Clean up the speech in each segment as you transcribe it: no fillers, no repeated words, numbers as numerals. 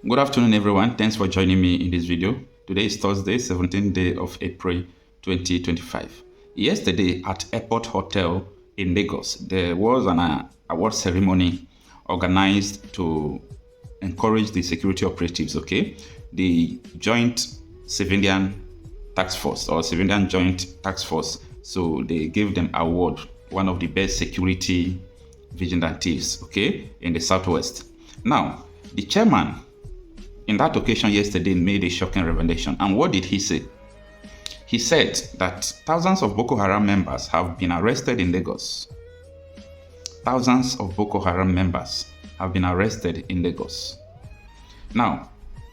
Good afternoon, everyone. Thanks for joining me in this video. Today is Thursday, 17th day of April 2025. Yesterday at Airport Hotel in Lagos, there was an award ceremony organized to encourage the security operatives, the Joint Civilian Task Force or Civilian Joint Task Force. So they gave them award, one of the best security vigilantes, in the Southwest. Now, the chairman in that occasion yesterday made a shocking revelation. And what did he say? He said that thousands of Boko Haram members have been arrested in Lagos. Thousands of Boko Haram members have been arrested in Lagos. Now,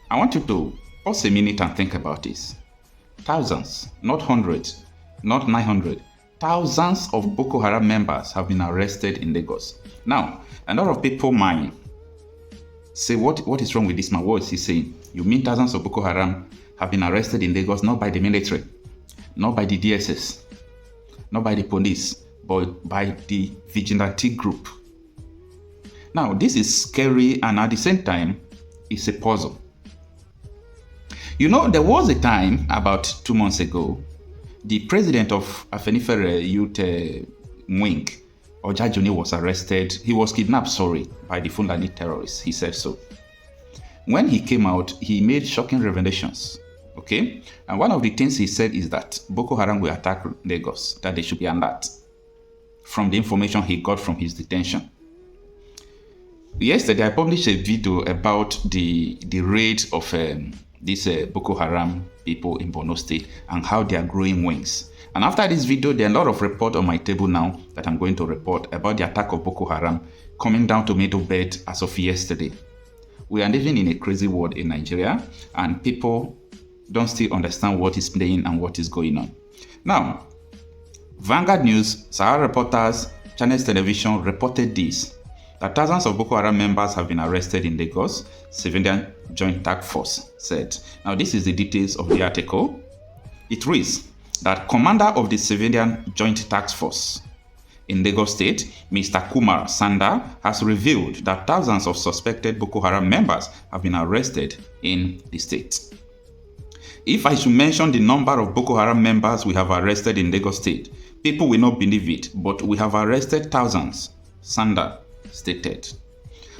I want you to pause a minute and think about this. Thousands, not hundreds, not 900. Thousands of Boko Haram members have been arrested in Lagos. Now, a lot of people might say, what is wrong with this man? What is he saying? You mean thousands of Boko Haram have been arrested in Lagos, not by the military, not by the DSS, not by the police, but by the vigilante group. Now, this is scary, and at the same time, it's a puzzle. You know, there was a time about 2 months ago, the president of Afenifere Youth Wing, Ojajuni, was arrested. He was kidnapped, by the Fulani terrorists. He said so. When he came out, he made shocking revelations. And one of the things he said is that Boko Haram will attack Lagos, that they should be alert from the information he got from his detention. Yesterday, I published a video about the raid of these Boko Haram people in Borno State and how they are growing wings. And after this video, there are a lot of reports on my table now that I'm going to report about the attack of Boko Haram coming down to Middle Belt as of yesterday. We are living in a crazy world in Nigeria, and people don't still understand what is playing and what is going on. Now, Vanguard News, Sahara Reporters, Channels Television reported this, that thousands of Boko Haram members have been arrested in Lagos, Civilian Joint Task Force said. Now, this is the details of the article. It reads that commander of the Civilian Joint Task Force in Lagos State, Mr. Kumar Sanda, has revealed that thousands of suspected Boko Haram members have been arrested in the state. If I should mention the number of Boko Haram members we have arrested in Lagos State, people will not believe it, but we have arrested thousands, Sanda stated.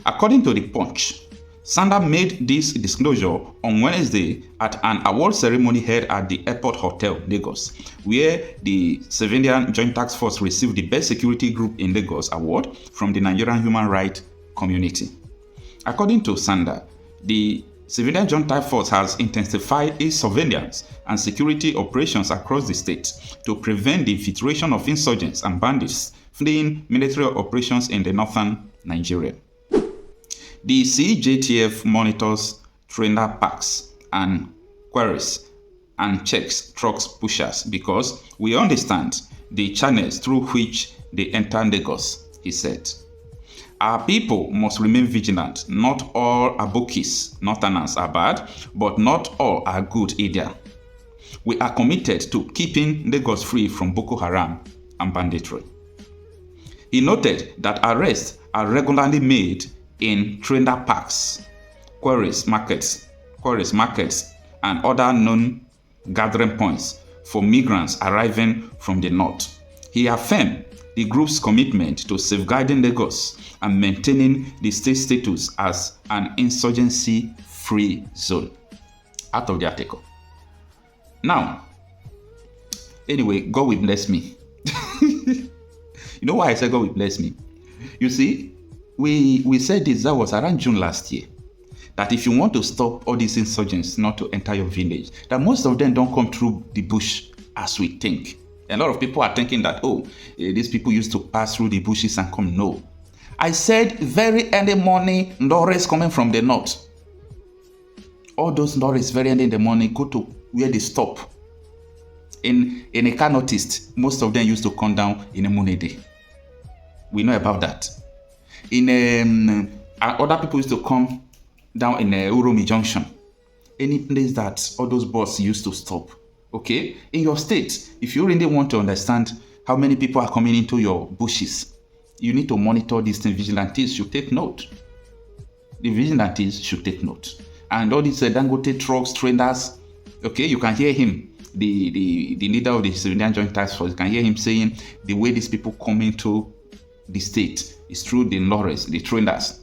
According to the Punch, Sanda made this disclosure on Wednesday at an award ceremony held at the Airport Hotel, Lagos, where the Civilian Joint Task Force received the Best Security Group in Lagos award from the Nigerian human rights community. According to Sanda, the Civilian Joint Task Force has intensified its surveillance and security operations across the state to prevent the infiltration of insurgents and bandits fleeing military operations in the northern Nigeria. The JTF monitors trailer parks and quarries and checks trucks pushers because we understand the channels through which they enter Lagos, he said. Our people must remain vigilant. Not all Abokis, northerners, are bad, but not all are good either. We are committed to keeping Lagos free from Boko Haram and banditry. He noted that arrests are regularly made in trailer parks, quarries, markets, and other known gathering points for migrants arriving from the north. He affirmed the group's commitment to safeguarding Lagos and maintaining the state status as an insurgency-free zone. Out of the article. Now, anyway, God will bless me. You know why I said God will bless me? You see, we said this, that was around June last year, that if you want to stop all these insurgents not to enter your village, that most of them don't come through the bush as we think. A lot of people are thinking that, these people used to pass through the bushes and come. No. I said very early morning, lorries coming from the north. All those lorries very early in the morning go to where they stop. In a car noticed, most of them used to come down in a Munede. We know about that. Other people used to come down in Uromi Junction. Any place that all those buses used to stop. In your state, if you really want to understand how many people are coming into your bushes, you need to monitor these things. Vigilantes should take note. The vigilantes should take note. and all these Dangote trucks, trailers. Okay, you can hear him, the leader of the Civilian Joint Task Force. You can hear him saying the way these people come into the state is through the lorries, the trailers.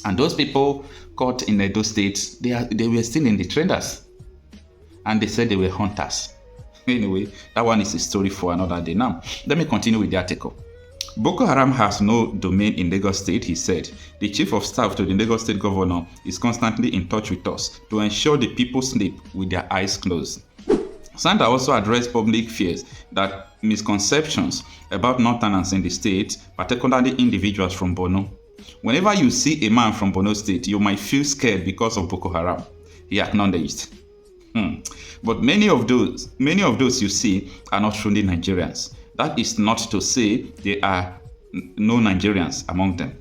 And those people caught in Edo State, they were still in the trailers. And they said they were hunters. Anyway, that one is a story for another day. Now, let me continue with the article. Boko Haram has no domain in Lagos State, he said. The chief of staff to the Lagos State governor is constantly in touch with us to ensure the people sleep with their eyes closed. Sanda also addressed public fears that misconceptions about northerners in the state, particularly individuals from Borno. Whenever you see a man from Borno State, you might feel scared because of Boko Haram, he acknowledged. But many of those you see are not truly Nigerians. That is not to say there are no Nigerians among them.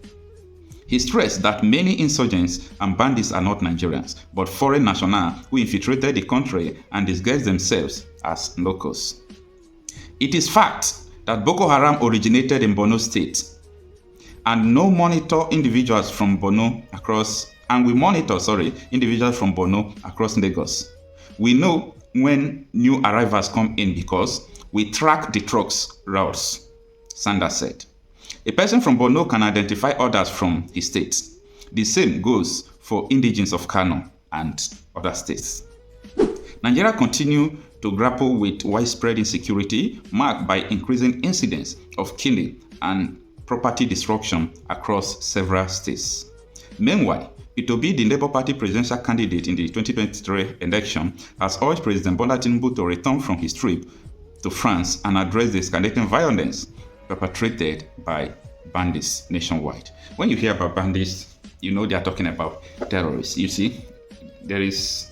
He stressed that many insurgents and bandits are not Nigerians, but foreign nationals who infiltrated the country and disguised themselves as locals. It is fact that Boko Haram originated in Borno State, and we monitor individuals from Borno across Lagos. We know when new arrivals come in because we track the trucks' routes, Sanders said. A person from Borno can identify others from his state. The same goes for indigenes of Kanu and other states. Nigeria continues to grapple with widespread insecurity marked by increasing incidents of killing and property destruction across several states. Meanwhile, Obi, the Labour Party presidential candidate in the 2023 election, has urged President Bola Tinubu to return from his trip to France and address the escalating violence perpetrated by bandits nationwide. When you hear about bandits, you know they are talking about terrorists. You see, there is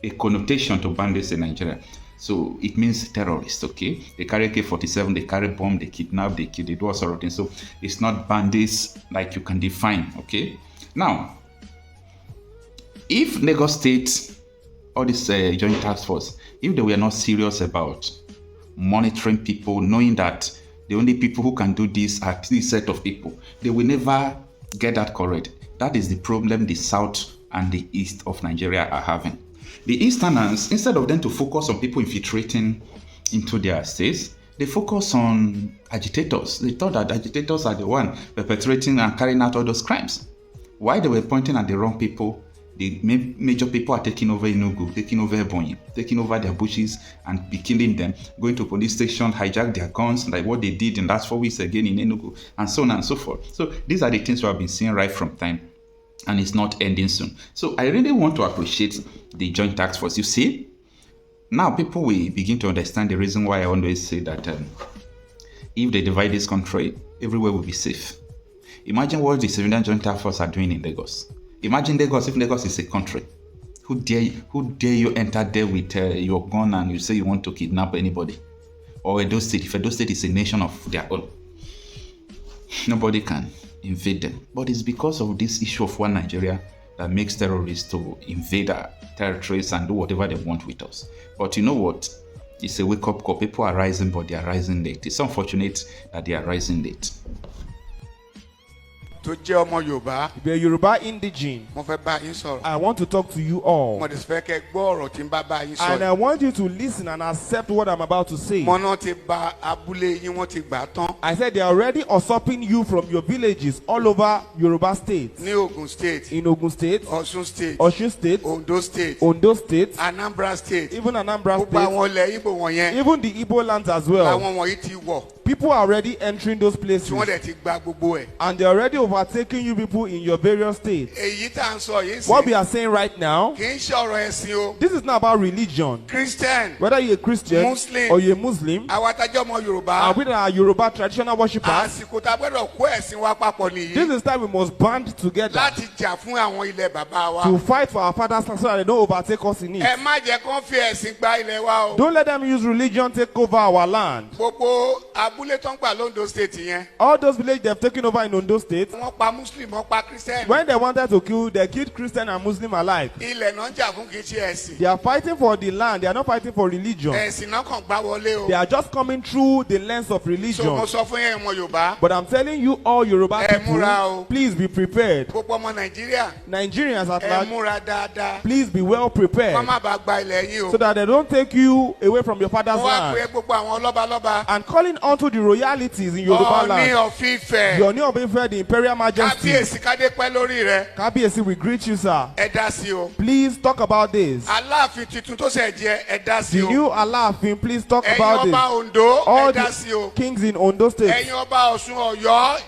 a connotation to bandits in Nigeria. So it means terrorists, okay? They carry AK-47, they carry bomb, they kidnap, they kill, they do all sort of things. So it's not bandits like you can define, okay? Now, if Lagos State or this joint task force, if they were not serious about monitoring people, knowing that the only people who can do this are this set of people, they will never get that correct. That is the problem the south and the east of Nigeria are having. The easterners, instead of them to focus on people infiltrating into their states, they focus on agitators. They thought that agitators are the one perpetrating and carrying out all those crimes. While they were pointing at the wrong people, the major people are taking over Enugu, taking over Ebonyi, taking over their bushes and be killing them, going to police station, hijack their guns, like what they did in the last 4 weeks again in Enugu, and so on and so forth. So these are the things we have been seeing right from time, and it's not ending soon. So I really want to appreciate the joint task force. You see, now people will begin to understand the reason why I always say that if they divide this country, everywhere will be safe. Imagine what the civilian joint task force are doing in Lagos. Imagine Lagos, if Lagos is a country. Who dare you enter there with your gun and you say you want to kidnap anybody? Or Edo State, if Edo State is a nation of their own. Nobody can invade them. But it's because of this issue of one Nigeria that makes terrorists to invade our territories and do whatever they want with us. But you know what? It's a wake-up call. People are rising, but they are rising late. It's unfortunate that they are rising late. To jẹ́ ọmọ Yorùbá. Be a Yoruba indigene. Mo fẹ́ bá yín sọ̀rọ̀. I want to talk to you all. Mo dẹ̀ fẹ́ kẹ́ gbọ́ ọ̀rọ̀ tí ń bá yín sọ̀rọ̀. And I want you to listen and accept what I'm about to say. Mo náà ti bà abúlé yín, wọ́n ti gbà tán. I said they are already usurping you from your villages all over Yoruba State. Ní Ogun State. In Ogun State. Osun State. Osun State. Ondo State. Ondo State. Anambra State. Even Anambra State. Gbogbo àwọn ilẹ̀ Igbo wọ̀nyẹn. Even the Igbo lands as well. Àwọn wọ̀nyí ti wọ̀. People are already entering those places. Tí wọ́n dẹ̀ ti gba gbogbo ẹ̀. And they're already overtaking you people in your various states. Èyí tá à ń sọ yìí sí. What we are saying right now, kì í ṣe ọ̀rọ̀ ẹ̀sìn o. this is not about religion. Christian. Whether you're a Christian Muslim. or you're a Muslim, Àwa tá jẹ́ ọmọ Yorùbá. and we are Yoruba traditional worshippers, àsìkò tá a gbọ́dọ̀ kó ẹ̀sìn wa papọ̀ nìyí. this is time we must band together láti jà fún àwọn ilẹ̀ bàbá wa. to fight for our father's land so that they don't overtake us in it. Ẹ má jẹ́ kán fi ẹ̀sìn gba ilẹ̀ wa o. Don't let them use religion take over our land. Gbogbo abúlé abúlé tó ń gbà lóńdó state yẹn. All those villages they've taken over in Ondo State, wọ́n pa muslim wọ́n pa christian. when they wanted to kill, they killed Christian and Muslim alike. ilẹ̀ náà ń jà fún kìí ṣe ẹ̀sìn. They are fighting for the land. They are not fighting for religion. ẹ̀sìn náà kàn gbá wọlé o. They are just coming through the lens of so mo religion. sọ fún yẹn ọmọ yorùbá. But I'm telling you, all Yoruba Ẹ múra o. people, please be prepared. gbogbo ọmọ nàìjíríà. Nigerians at ẹ large, múra dáadáa. please be well prepared kọ́ má bàa gba ilẹ̀ yín o. so that they don't take you away from your father's mo wá pé land. gbogbo àwọn lọ́balọ́ba. And calling onto the royalties in Yoruba Ọọ̀ni land. of Ifẹ̀. Your new Obife, the Imperial Majesty. kábíyèsí kádé pẹ́ lórí rẹ̀. Kabiesi, we greet you, sir. ẹ dá sí o. Please talk about this. aláàfin tuntun tó ṣẹ̀ jẹ ẹ dá sí The o. new Alaafin, please talk ẹ̀yin about ọba this. ondo All ẹ dá sí o. the kings in Ondo State, ẹ̀yin ọba ọ̀ṣun ọ̀yọ́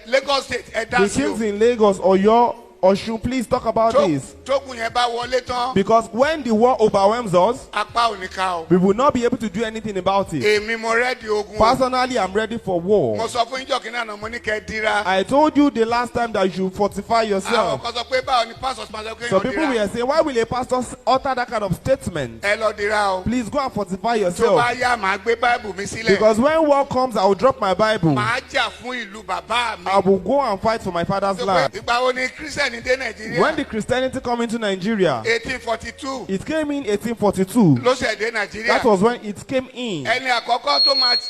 Lagos state ẹ dá the sí o. kings in Lagos, Oyo, Osun, please talk about this. tógun yẹn bá wọlé tán. Because when the war overwhelms us, apá ò ní ká o. we will not be able to do anything about it. èmi mo rẹ́ẹ̀dì ogun o. Personally, I'm ready for mo war. sọ fún ìjọ kìnìún àná mo ní kẹ́ ẹ dira. I told you the last time that you should fortify àwọn yourself. kan sọ pé báwo ni pastors máa sọ pé So èèyàn people dira. were saying, why will a pastor utter that kind of statement? ẹ lọ dira o. Please go and fortify tó yourself. bá yá màá gbé báìbù mi sílẹ̀. Because when war comes, I will drop my Bible. màá jà fún ìlú bàbá mi. I will go and fight for my father's Tó pé land. ìgbà wo ni christian dé nàìjíríà. When the Christianity come into Nigeria, 1842 it came in 1842. ló ṣẹ̀ dé nàìjíríà. That was when it came in. ẹni àkọ́kọ́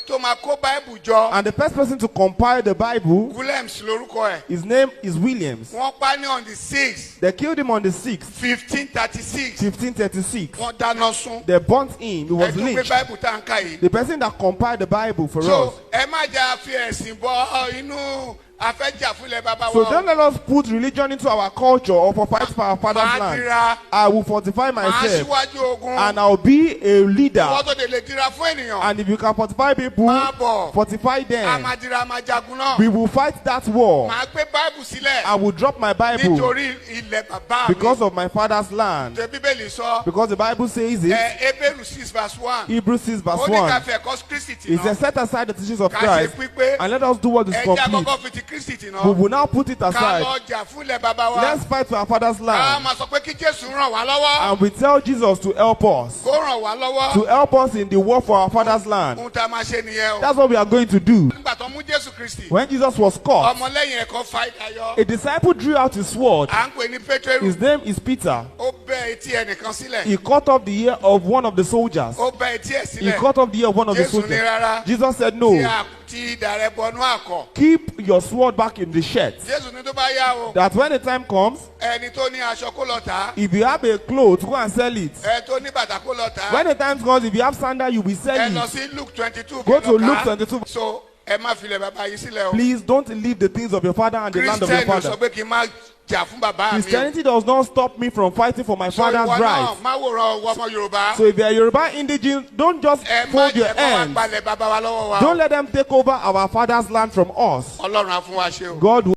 tó máa kó báìbù jọ. And the first person to compile the Bible, williams lórúkọ ẹ̀. his name is Williams. wọ́n pa ní on the 6th They killed him on the 6th, 1536. 1536. wọ́n dáná sun. They burnt him. He was ẹ tún gbé lynched. báìbù tá à ń kà yìí. The person that compiled the Bible for us. so ẹ má jà fi ẹ̀sìn bọ inú afẹ́jà fúnlẹ̀ bàbá So wa. don't let us put religion into our culture or for fight for our father's màá land. dira. I will fortify màá myself síwájú ogun. and I'll be a leader. wọ́n tó de lè dira fún ènìyàn. And if you can fortify people, máa bọ̀. fortify a them. máa dira a máa jagun náà. We will fight that war. màá gbé báìbù sílẹ̀. I will drop my Bible nítorí ilẹ̀ bàbá mi. because of my father's land. tẹ bíbélì sọ. Because the Bible says it. Hébérù 6 verse 1. Hebrews 6 verse ó ní ká 1. fẹ́ kọ́ kristi tì It náà. says, set aside the teachings of ká ṣe Christ pípé. and let us do what is ẹja complete. kọ́kọ́ fi ti kristi tì We náà. will now put it ká aside. lọ jà fúnlẹ̀ bàbá wa. Let's fight for our father's ká land. máa sọ pé kí jésù ràn wá lọ́wọ́. And we tell Jesus to help us. kó ràn wá lọ́wọ́. To help us in the war for our father's land. ohun tá a máa ṣe nìyẹn o. That's what we are going to do. nígbà tó mú jésù kristi. When Jesus was caught, ọmọlẹ́yìn ẹ̀kọ́ fa ìdáyọ. a disciple drew out his sword. à ń pè ní pétérù. His name is Peter. ó bẹ́ etí ẹnìkan sílẹ̀. He cut off the ear of one of the soldiers. ó bẹ́ etí ẹ̀ He sílẹ̀. cut off the ear of one of the jésù ní soldiers. rárá. Jesus said, tí no, idà rẹ̀ bọnú àkọ̀. keep your sword back in the shirt. jésù ní tó bá yá o. That when the time comes, ẹni tó ní aṣọ kó lọ tà á. if you have a cloth, go and sell it. ẹ tó ní bàtà kó lọ tà á. When the time comes, if you have sandal, you will sell ẹ lọ it. sí luke 22. Go kẹ́ to lọ kà Luke á. 22. so ẹ má filẹ̀ bàbá yìí sílẹ̀ o. Please don't leave the things of your father and the land of your christian father. sọ pé kí n má jà fún bàbá mi o. Christianity does not stop me from fighting for my so father's ìwọ náà rights. má wòran ọwọ́ ọmọ yorùbá. So if you are Yoruba indigene, don't just ẹ má fold your jẹ́ kó wá hands. gbalẹ̀ bàbá wa lọ́wọ́ wa. Don't let them take over our father's land from us. ọlọ́run á fún wa ṣe o. God will